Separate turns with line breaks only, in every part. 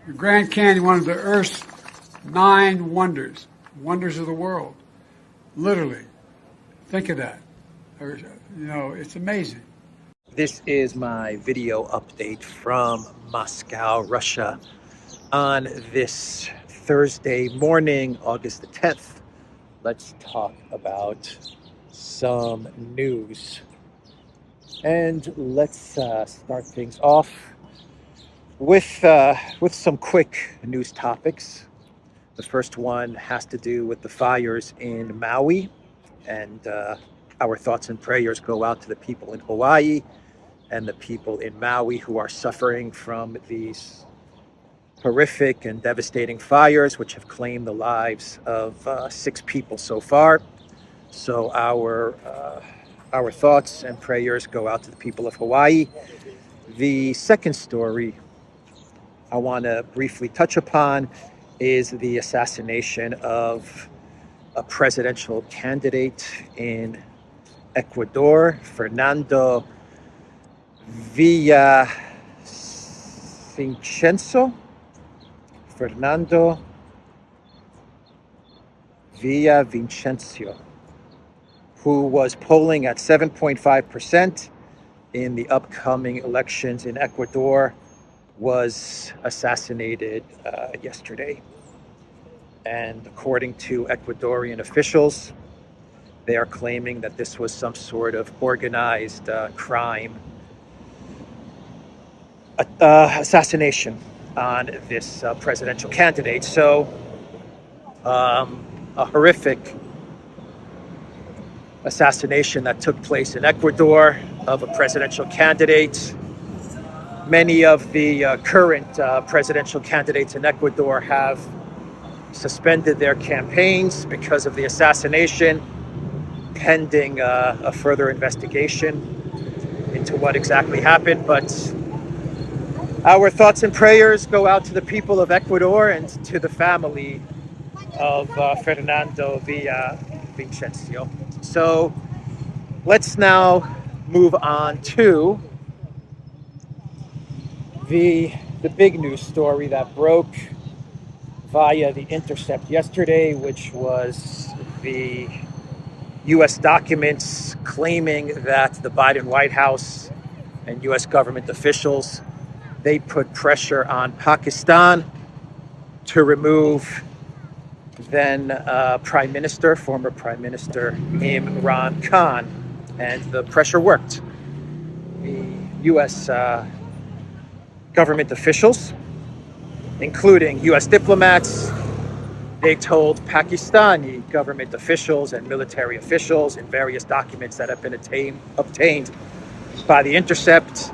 The Grand Canyon, one of the Earth's 9 wonders, wonders of the world. Literally. Think of that. It's amazing.
This is my video update from Moscow, Russia, on this Thursday morning, August the 10th. Let's talk about some news. And let's start things off with some quick news topics. The first one has to do with the fires in Maui, and our thoughts and prayers go out to the people in Hawaii and the people in Maui who are suffering from these horrific and devastating fires, which have claimed the lives of 6 people so far. So our thoughts and prayers go out to the people of Hawaii. The second story I want to briefly touch upon is the assassination of a presidential candidate in Ecuador, Fernando Villavicencio, who was polling at 7.5% in the upcoming elections in Ecuador, was assassinated yesterday. And according to Ecuadorian officials, they are claiming that this was some sort of organized crime assassination on this presidential candidate. So a horrific assassination that took place in Ecuador of a presidential candidate. Many of the current presidential candidates in Ecuador have suspended their campaigns because of the assassination, pending a further investigation into what exactly happened. But our thoughts and prayers go out to the people of Ecuador and to the family of Fernando Villavicencio. So let's now move on to the big news story that broke via The Intercept yesterday, which was the U.S. documents claiming that the Biden White House and U.S. government officials, they put pressure on Pakistan to remove then former Prime Minister Imran Khan, and the pressure worked. The U.S. government officials, including U.S. diplomats, they told Pakistani government officials and military officials in various documents that have been obtained by The Intercept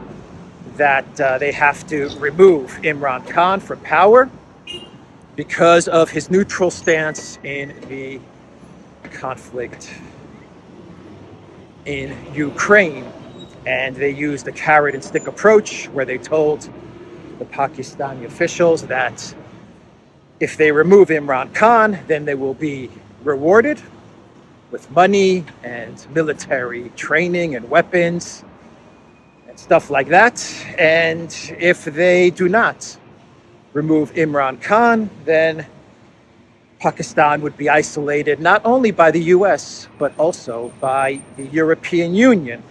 that they have to remove Imran Khan from power because of his neutral stance in the conflict in Ukraine. And they used the carrot and stick approach, where they told the Pakistani officials that if they remove Imran Khan, then they will be rewarded with money and military training and weapons and stuff like that. And if they do not remove Imran Khan, then Pakistan would be isolated not only by the US, but also by the European Union.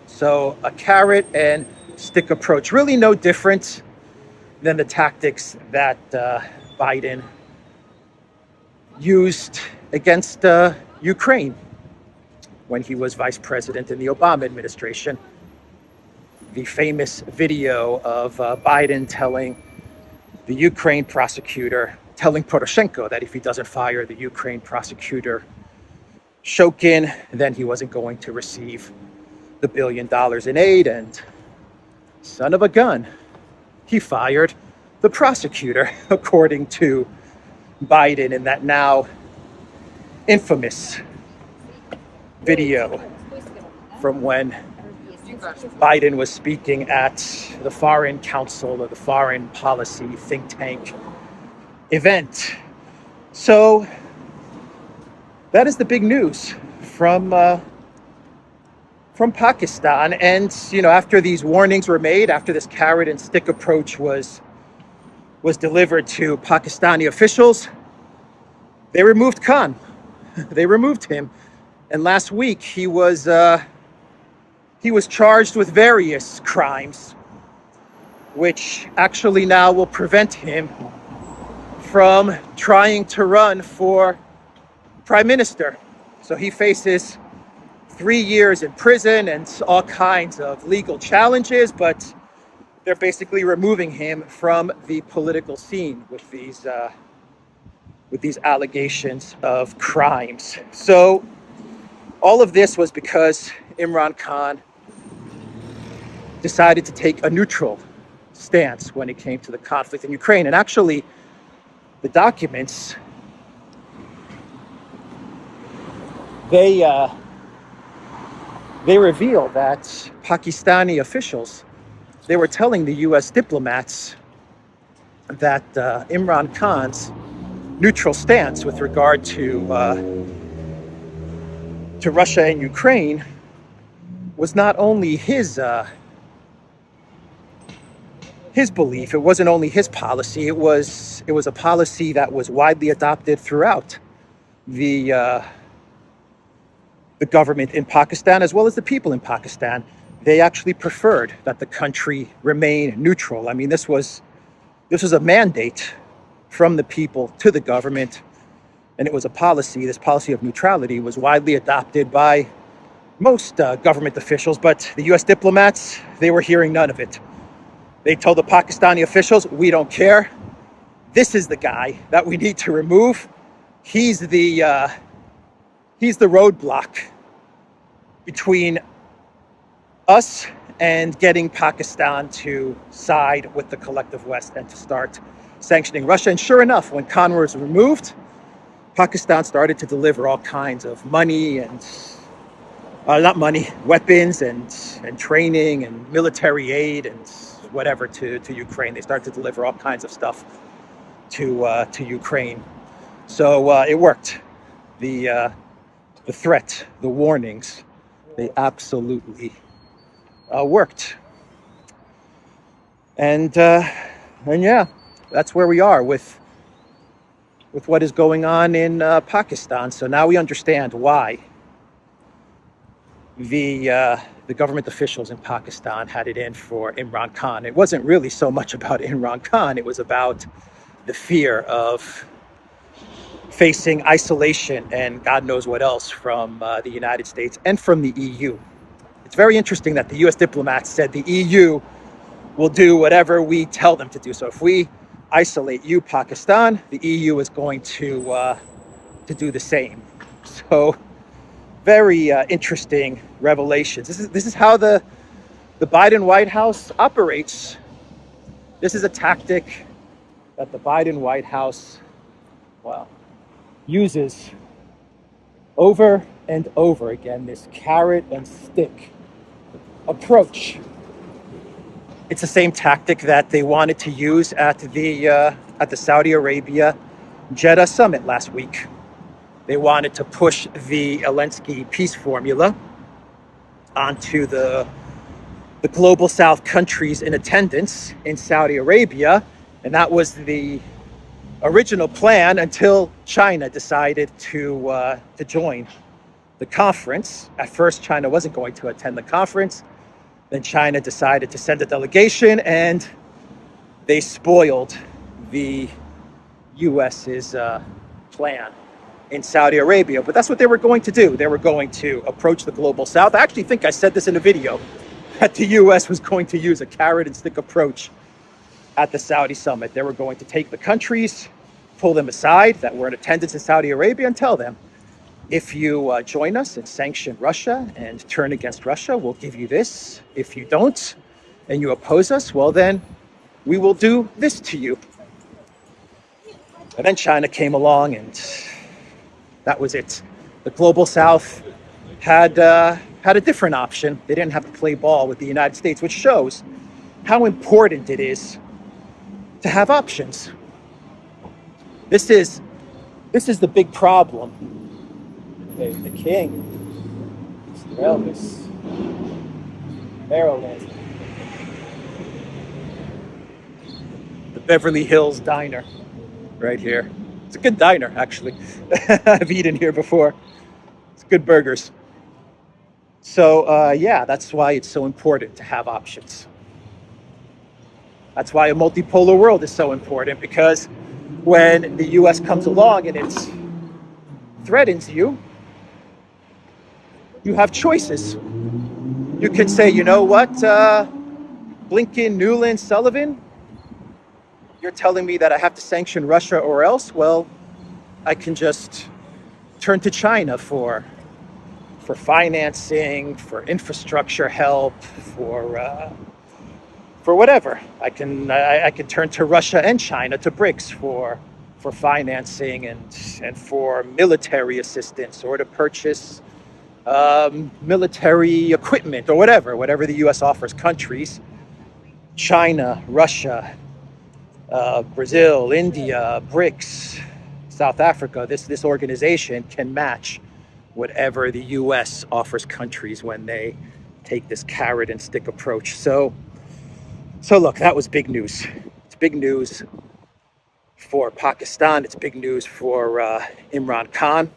So a carrot and stick approach, really no different than the tactics that Biden used against Ukraine when he was vice president in the Obama administration. The famous video of Biden telling the Ukraine prosecutor, telling Poroshenko that if he doesn't fire the Ukraine prosecutor Shokin, then he wasn't going to receive the $1 billion in aid. And son of a gun, he fired the prosecutor, according to Biden, in that now infamous video from when Biden was speaking at the Foreign Council or the Foreign Policy think tank event. So that is the big news from Pakistan. And, after these warnings were made, after this carrot and stick approach was was delivered to Pakistani officials, they removed Khan. They removed him. And last week he was charged with various crimes, which actually now will prevent him from trying to run for prime minister. So he faces 3 years in prison and all kinds of legal challenges, but they're basically removing him from the political scene with these allegations of crimes. So all of this was because Imran Khan decided to take a neutral stance when it came to the conflict in Ukraine. And actually, the documents, they reveal that Pakistani officials, they were telling the U.S. diplomats that Imran Khan's neutral stance with regard to Russia and Ukraine was not only his belief. It wasn't only his policy. It was a policy that was widely adopted throughout the government in Pakistan, as well as the people in Pakistan. They actually preferred that the country remain neutral. I mean, this was a mandate from the people to the government, and it was a policy. This policy of neutrality was widely adopted by most government officials, but the U.S. diplomats, they were hearing none of it. They told the Pakistani officials, we don't care. This is the guy that we need to remove. He's the roadblock between us and getting Pakistan to side with the collective West and to start sanctioning Russia. And sure enough, when Khan was removed, Pakistan started to deliver all kinds of money and weapons and training and military aid and whatever to Ukraine. They started to deliver all kinds of stuff to Ukraine. So it worked. The threat, the warnings, they absolutely worked. And yeah, that's where we are with what is going on in Pakistan. So now we understand why the government officials in Pakistan had it in for Imran Khan. It wasn't really so much about Imran Khan. It was about the fear of facing isolation and God knows what else from the United States and from the EU. It's very interesting that the U.S. diplomats said the EU will do whatever we tell them to do. So if we isolate you, Pakistan, the EU is going to do the same. So very interesting revelations. This is how the Biden White House operates. This is a tactic that the Biden White House, uses over and over again, this carrot and stick approach. It's the same tactic that they wanted to use at the Saudi Arabia Jeddah summit last week. They wanted to push the Zelensky peace formula onto the global South countries in attendance in Saudi Arabia, and that was the original plan until China decided to join the conference. At first, China wasn't going to attend the conference. Then China decided to send a delegation, and they spoiled the U.S.'s plan in Saudi Arabia. But that's what they were going to do. They were going to approach the global South. I actually think I said this in a video, that the U.S. was going to use a carrot and stick approach at the Saudi summit. They were going to take the countries, pull them aside that were in attendance in Saudi Arabia, and tell them, if you join us and sanction Russia and turn against Russia, we'll give you this. If you don't, and you oppose us, well then, we will do this to you. And then China came along, and that was it. The global South had a different option. They didn't have to play ball with the United States, which shows how important it is to have options. This is the big problem. There's the king, Mr. Elvis, Maryland. The Beverly Hills Diner right here. It's a good diner, actually. I've eaten here before. It's good burgers. So, yeah, that's why it's so important to have options. That's why a multipolar world is so important, because when the US comes along and it threatens you, you have choices. You can say, you know what, Blinken, Newland, Sullivan, you're telling me that I have to sanction Russia or else? Well, I can just turn to China for financing, for infrastructure help, for whatever. I can turn to Russia and China, to BRICS, for financing and for military assistance, or to purchase military equipment, or whatever the U.S. offers countries. China, Russia, Brazil, India, BRICS, South Africa, this organization can match whatever the U.S. offers countries when they take this carrot and stick approach. So look, that was big news. It's big news for Pakistan. It's big news for Imran Khan,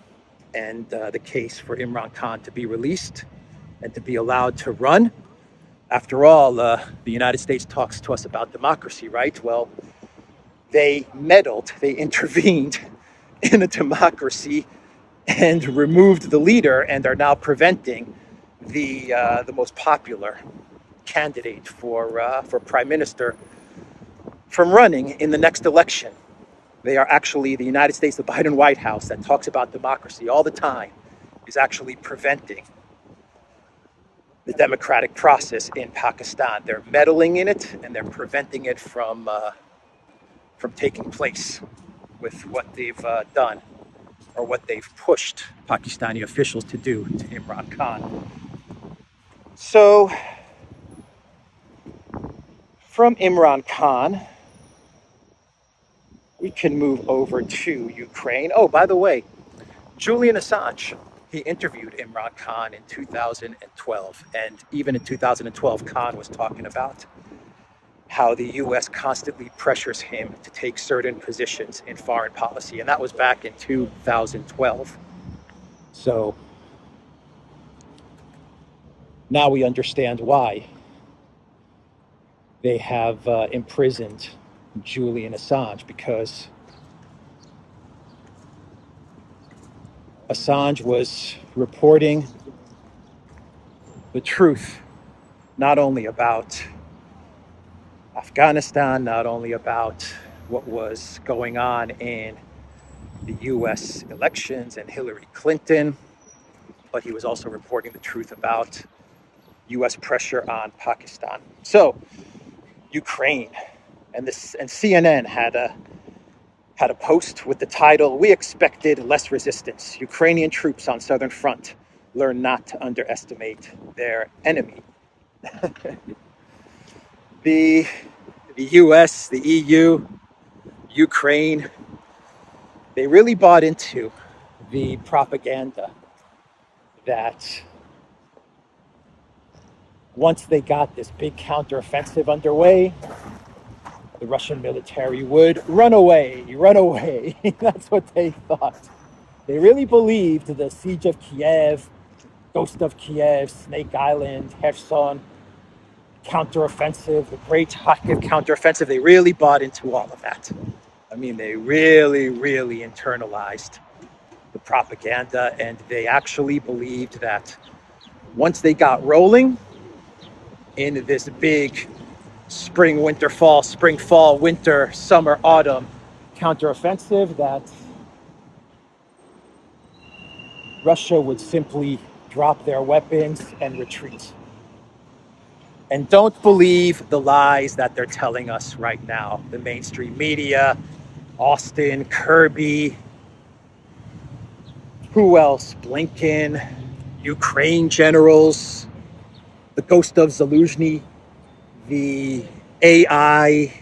and the case for Imran Khan to be released and to be allowed to run. After all, the United States talks to us about democracy, right? Well, they meddled, they intervened in a democracy and removed the leader, and are now preventing the most popular candidate for prime minister from running in the next election. They are actually, the United States, the Biden White House that talks about democracy all the time, is actually preventing the democratic process in Pakistan. They're meddling in it, and they're preventing it from taking place with what they've done, or what they've pushed Pakistani officials to do to Imran Khan. So, from Imran Khan, we can move over to Ukraine. Oh, by the way, Julian Assange, he interviewed Imran Khan in 2012. And even in 2012, Khan was talking about how the US constantly pressures him to take certain positions in foreign policy. And that was back in 2012. So now we understand why they have imprisoned Julian Assange, because Assange was reporting the truth, not only about Afghanistan, not only about what was going on in the US elections and Hillary Clinton, but he was also reporting the truth about US pressure on Pakistan. So, Ukraine, and CNN had a post with the title, "We expected less resistance. Ukrainian troops on southern front learn not to underestimate their enemy." The US, the EU, Ukraine, they really bought into the propaganda that once they got this big counteroffensive underway, the Russian military would run away. That's what they thought. They really believed the siege of Kiev, Ghost of Kiev, Snake Island, Kherson, counteroffensive, the Great Kharkiv counteroffensive. They really bought into all of that. I mean, they really, really internalized the propaganda, and they actually believed that once they got rolling in this big spring, winter, summer, autumn counteroffensive, that Russia would simply drop their weapons and retreat. And don't believe the lies that they're telling us right now. The mainstream media, Austin, Kirby, who else? Blinken, Ukraine generals, the ghost of Zaluzhny, the AI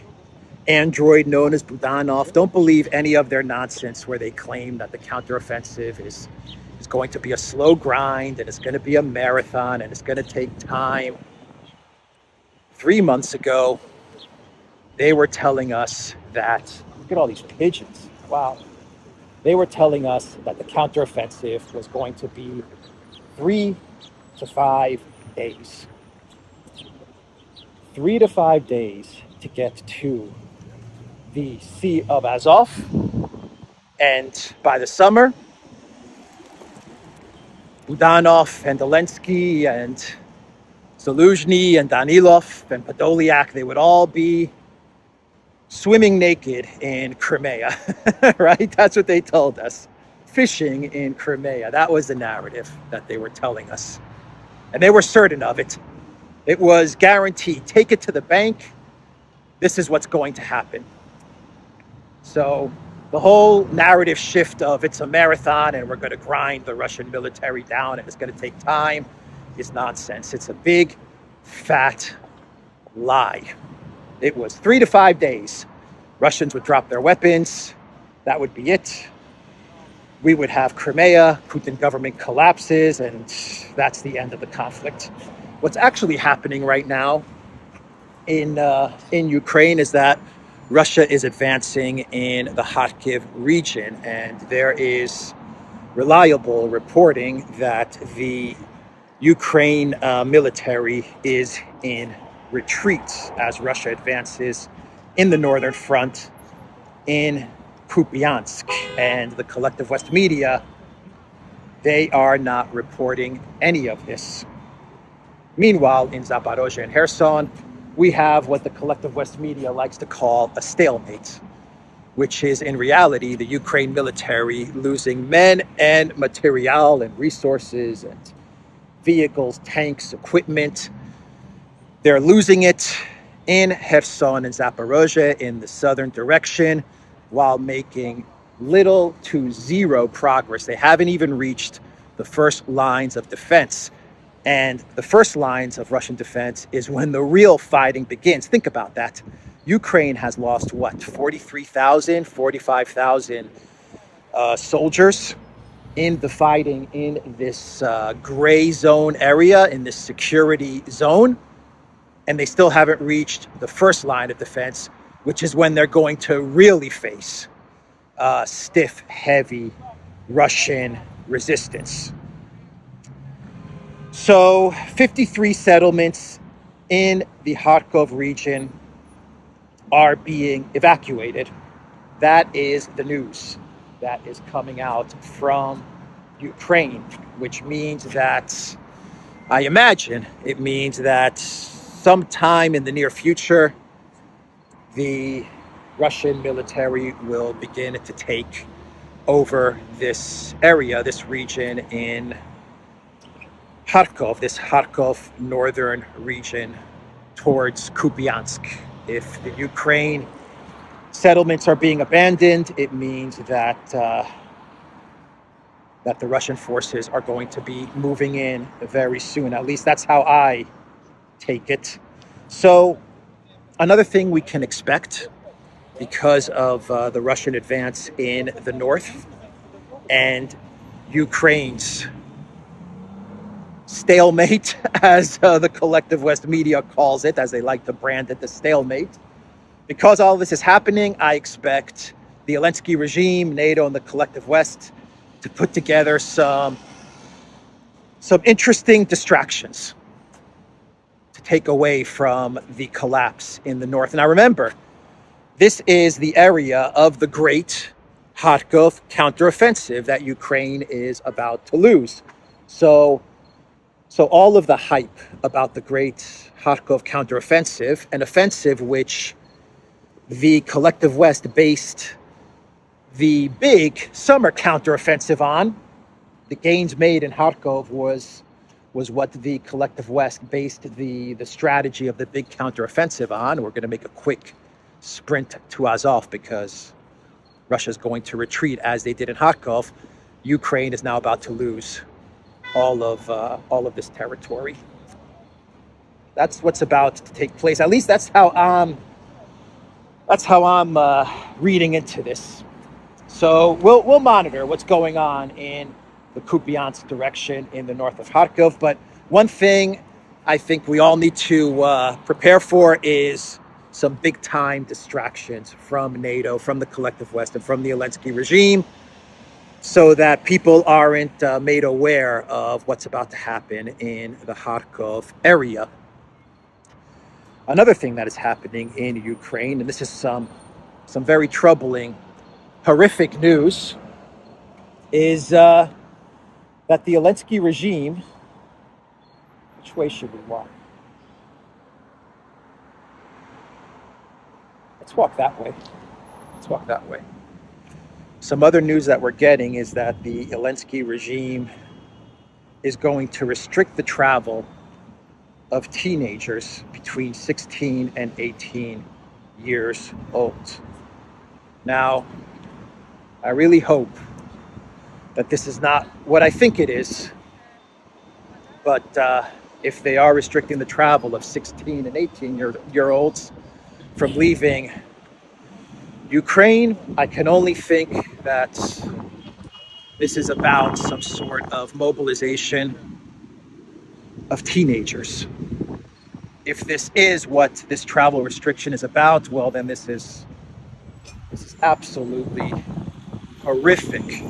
android known as Budanov. Don't believe any of their nonsense where they claim that the counteroffensive is going to be a slow grind, and it's going to be a marathon, and it's going to take time. 3 months ago, they were telling us that, look at all these pigeons. Wow. They were telling us that the counteroffensive was going to be 3 to 5 days. 3 to 5 days to get to the Sea of Azov. And by the summer, Budanov and Zelensky and Zaluzhny and Danilov and Podolyak, they would all be swimming naked in Crimea, right? That's what they told us. Fishing in Crimea. That was the narrative that they were telling us. And they were certain of it. It was guaranteed. Take it to the bank. This is what's going to happen. So the whole narrative shift of it's a marathon and we're going to grind the Russian military down and it's going to take time is nonsense. It's a big, fat lie. It was 3 to 5 days. Russians would drop their weapons. That would be it. We would have Crimea, Putin government collapses, and that's the end of the conflict. What's actually happening right now in Ukraine is that Russia is advancing in the Kharkiv region, and there is reliable reporting that the Ukraine military is in retreat as Russia advances in the northern front in Kupiansk. And the collective West media, they are not reporting any of this. Meanwhile, in Zaporozhye and Kherson, we have what the collective West media likes to call a stalemate, which is in reality the Ukraine military losing men and material and resources and vehicles, tanks, equipment. They're losing it in Kherson and Zaporozhye in the southern direction while making little to zero progress. They haven't even reached the first lines of defense. And the first lines of Russian defense is when the real fighting begins. Think about that. Ukraine has lost, 43,000, 45,000 soldiers in the fighting in this gray zone area, in this security zone. And they still haven't reached the first line of defense, which is when they're going to really face stiff, heavy Russian resistance. So 53 settlements in the Kharkov region are being evacuated. That is the news that is coming out from Ukraine, which means that, I imagine, it means that sometime in the near future, the Russian military will begin to take over this area, this region in Kharkov, this Kharkov northern region towards Kupiansk. If the Ukraine settlements are being abandoned, it means that that the Russian forces are going to be moving in very soon. At least that's how I take it. So another thing we can expect because of the Russian advance in the north and Ukraine's stalemate, as the collective West media calls it, as they like to brand it, the stalemate. Because all this is happening, I expect the Zelensky regime, NATO, and the collective West to put together some interesting distractions to take away from the collapse in the north. And now remember, this is the area of the great Kharkov counteroffensive that Ukraine is about to lose. So all of the hype about the great Kharkov counteroffensive, an offensive which the collective West based the big summer counteroffensive on, the gains made in Kharkov was what the collective West based the strategy of the big counteroffensive on. We're going to make a quick sprint to Azov because Russia's going to retreat as they did in Kharkov. Ukraine is now about to lose all of this territory. That's what's about to take place. At least that's how I'm reading into this. So we'll monitor what's going on in the Kupiansk direction in the north of Kharkov. But one thing I think we all need to prepare for is some big-time distractions from NATO, from the collective West, and from the Zelensky regime, so that people aren't made aware of what's about to happen in the Kharkov area. Another thing that is happening in Ukraine, and this is some very troubling, horrific news, is that the Zelensky regime, which way should we walk? Let's walk that way. Let's walk that way. Some other news that we're getting is that the Zelensky regime is going to restrict the travel of teenagers between 16 and 18 years old. Now, I really hope that this is not what I think it is, but if they are restricting the travel of 16 and 18-year-olds from leaving Ukraine, I can only think that this is about some sort of mobilization of teenagers. If this is what this travel restriction is about, well, then this is absolutely horrific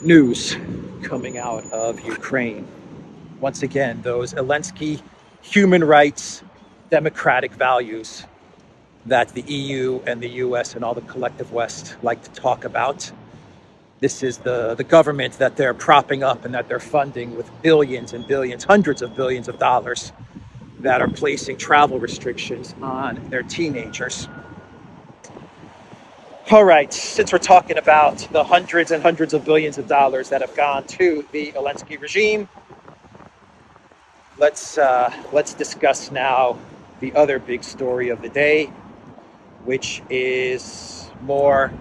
news coming out of Ukraine. Once again, those Zelensky human rights, democratic values that the EU and the US and all the collective West like to talk about. This is the government that they're propping up and that they're funding with billions and billions, hundreds of billions of dollars, that are placing travel restrictions on their teenagers. All right, since we're talking about the hundreds and hundreds of billions of dollars that have gone to the Zelensky regime, let's discuss now the other big story of the day, which is more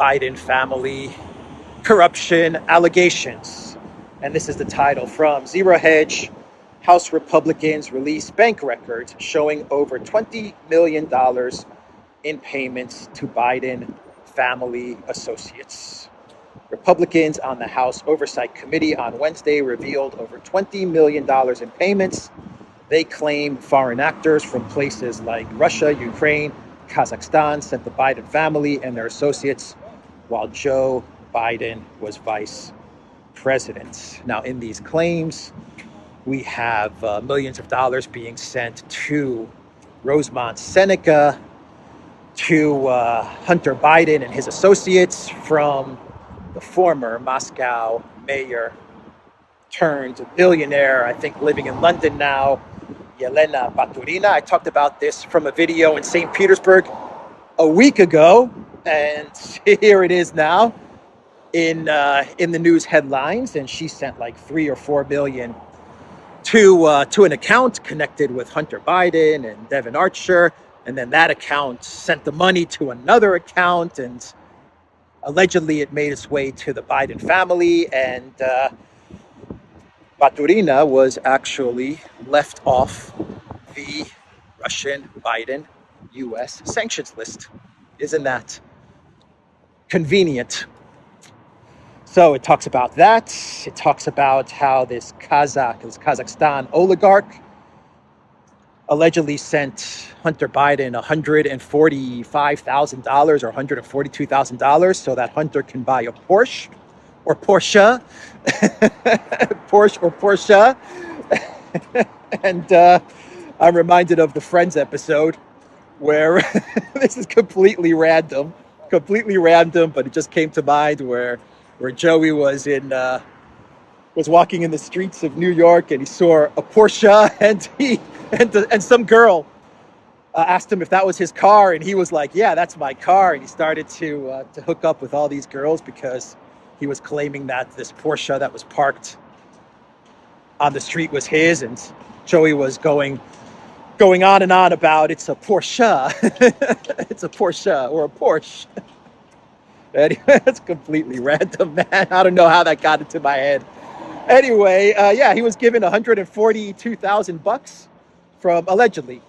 Biden family corruption allegations. And this is the title from Zero Hedge. House Republicans release bank records showing over $20 million in payments to Biden family associates. Republicans on the House Oversight Committee on Wednesday revealed over $20 million in payments. They claim foreign actors from places like Russia, Ukraine, Kazakhstan sent the Biden family and their associates while Joe Biden was vice president. Now, in these claims, we have millions of dollars being sent to Rosemont Seneca, to Hunter Biden and his associates from the former Moscow mayor turned billionaire, I think living in London now, Yelena Baturina. I talked about this from a video in St. Petersburg a week ago, and here it is now in the news headlines. And she sent like 3 or 4 million to an account connected with Hunter Biden and Devin Archer, and then that account sent the money to another account, and allegedly it made its way to the Biden family, and Baturina was actually left off the Russian Biden U.S. sanctions list. Isn't that convenient? So it talks about that. It talks about how this Kazakhstan oligarch allegedly sent Hunter Biden $145,000 or $142,000 so that Hunter can buy a Porche or Porche, Porsche or Porche. And I'm reminded of the Friends episode where this is completely random, but it just came to mind where Joey was walking in the streets of New York and he saw a Porsche and some girl asked him if that was his car, and he was like, "Yeah, that's my car." And he started to hook up with all these girls because he was claiming that this Porsche that was parked on the street was his, and Joey was going on and on about it's a Porsche, it's a Porsche or a Porsche. Anyway, that's completely random, man. I don't know how that got into my head. Anyway, yeah, he was given $142,000 from allegedly,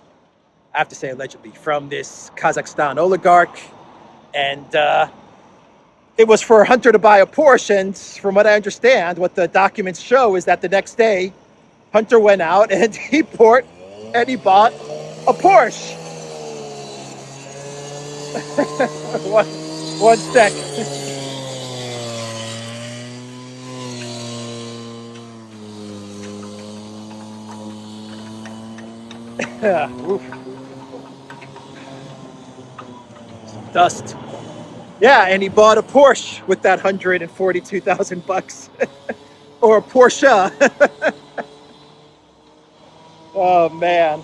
I have to say allegedly, from this Kazakhstan oligarch, and it was for Hunter to buy a Porsche. And from what I understand, what the documents show is that the next day, Hunter went out and he bought a A Porsche. one sec. Oof. Some dust. Yeah, and he bought a Porsche with that $142,000 or a Porsche. Oh man.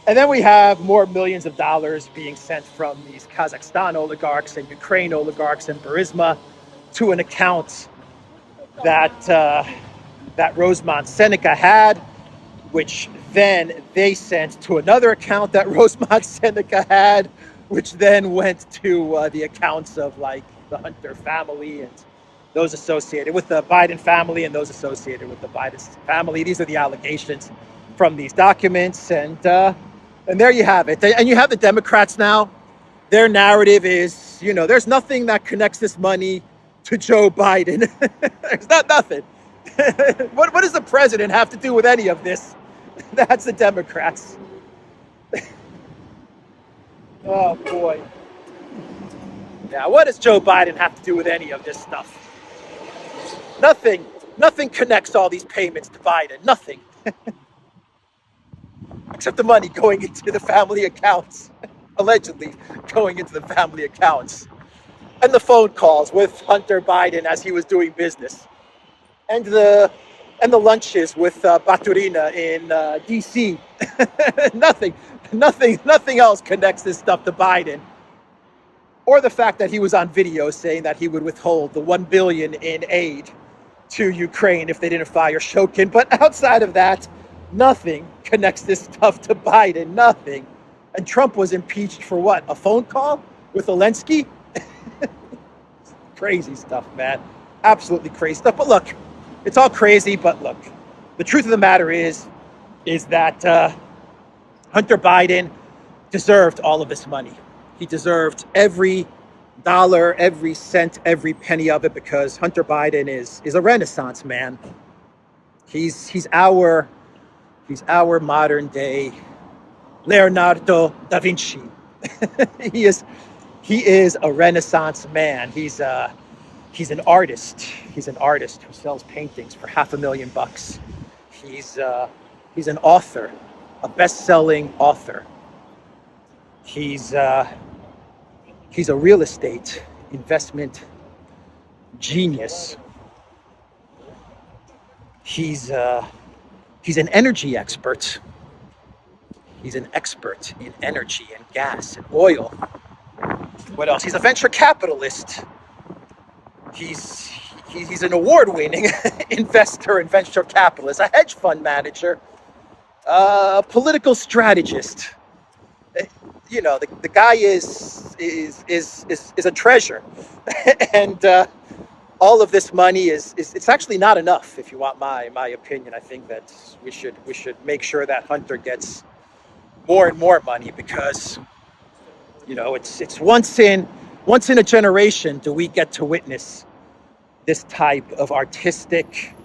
And then we have more millions of dollars being sent from these Kazakhstan oligarchs and Ukraine oligarchs and Burisma to an account that Rosemont Seneca had, which then they sent to another account that Rosemont Seneca had, which then went to the accounts of like the Hunter family and those associated with the Biden family and those associated with the Biden family. These are the allegations from these documents, and there you have it. And you have the Democrats now. Their narrative is, you know, there's nothing that connects this money to Joe Biden. There's nothing. What does the president have to do with any of this? That's the Democrats. Oh boy. Yeah, what does Joe Biden have to do with any of this stuff? Nothing. Nothing connects all these payments to Biden. Nothing. Except the money going into the family accounts. Allegedly going into the family accounts. And the phone calls with Hunter Biden as he was doing business. And the lunches with Baturina in DC. Nothing else connects this stuff to Biden. Or the fact that he was on video saying that he would withhold the $1 billion in aid to Ukraine if they didn't fire Shokin. But outside of that, nothing connects this stuff to Biden. Nothing. And Trump was impeached for what? A phone call with Zelensky? Crazy stuff, man. Absolutely crazy stuff. But look, it's all crazy. But look, the truth of the matter is that Hunter Biden deserved all of this money. He deserved every dollar, every cent, every penny of it, because Hunter Biden is a Renaissance man. He's our modern day Leonardo da Vinci. He is a Renaissance man. He's an artist. He's an artist who sells paintings for $500,000. He's an author, a best-selling author. He's a real estate investment genius. He's an energy expert. He's an expert in energy and gas and oil. What else? He's a venture capitalist. He's an award-winning investor and venture capitalist, a hedge fund manager, a political strategist. You know, the guy is a treasure, and all of this money is it's actually not enough. If you want my opinion, I think that we should make sure that Hunter gets more and more money, because you know it's once in a generation do we get to witness this type of artistic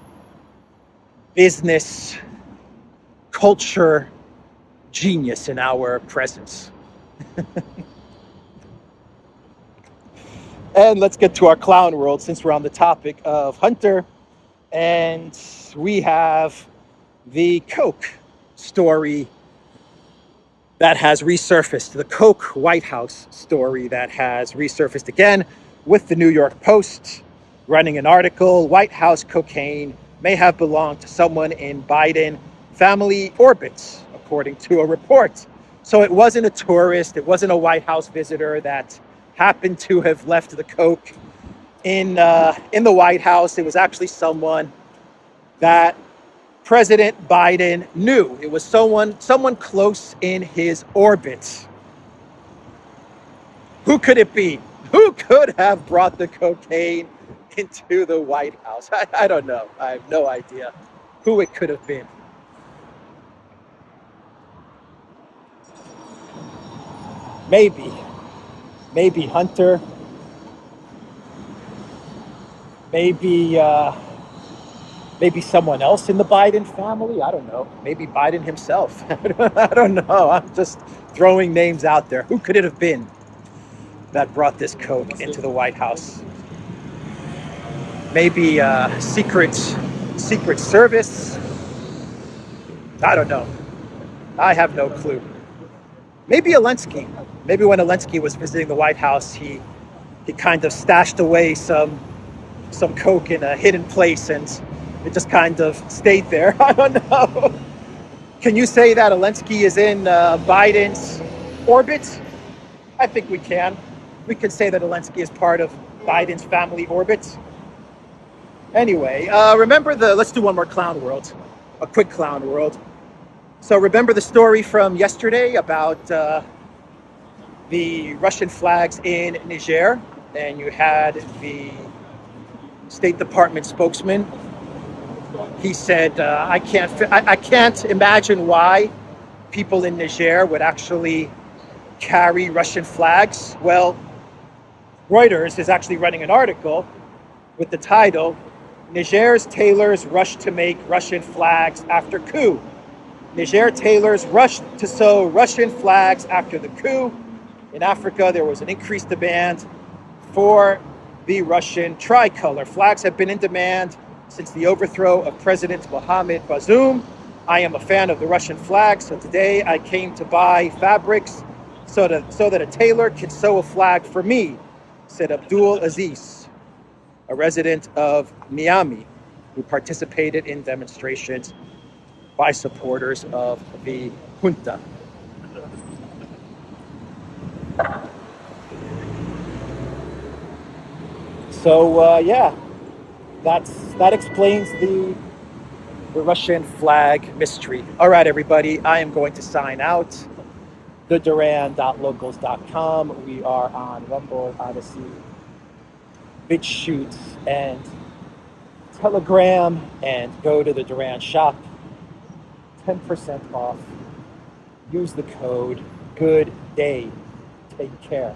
business culture genius in our presence. And let's get to our clown world, since we're on the topic of Hunter. And we have the Koch story that has resurfaced, the Koch White House story that has resurfaced again, with the New York Post running an article. White House cocaine may have belonged to someone in Biden family orbits, according to a report. So it wasn't a tourist, it wasn't a White House visitor that happened to have left the coke in the White House. It was actually someone that President Biden knew. It was someone close in his orbit. Who could it be? Who could have brought the cocaine into the White House? I don't know. I have no idea who it could have been. Maybe Hunter. Maybe someone else in the Biden family? I don't know. Maybe Biden himself. I don't know. I'm just throwing names out there. Who could it have been that brought this coke into the White House? Maybe Secret Service? I don't know. I have no clue. Maybe Zelensky. Maybe when Zelensky was visiting the White House, he kind of stashed away some coke in a hidden place, and it just kind of stayed there. I don't know. Can you say that Zelensky is in Biden's orbit? I think we can. We can say that Zelensky is part of Biden's family orbit. Anyway, let's do one more clown world, a quick clown world. So remember the story from yesterday about the Russian flags in Niger, and you had the State Department spokesman. He said, I can't imagine why people in Niger would actually carry Russian flags. Well, Reuters is actually running an article with the title, Niger's tailors rushed to make Russian flags after coup. Niger tailors rushed to sew Russian flags after the coup. In Africa, there was an increased demand for the Russian tricolor. Flags have been in demand since the overthrow of President Mohamed Bazoum. I am a fan of the Russian flag, so today I came to buy fabrics so that a tailor can sew a flag for me, said Abdul Aziz, a resident of Niamey, who participated in demonstrations by supporters of the junta. So that explains the Russian flag mystery. All right, everybody, I am going to sign out. theduran.locals.com. We are on Rumble, Odyssey, BitChute, and Telegram, and go to the Duran shop. 10% off. Use the code. Good day. Take care.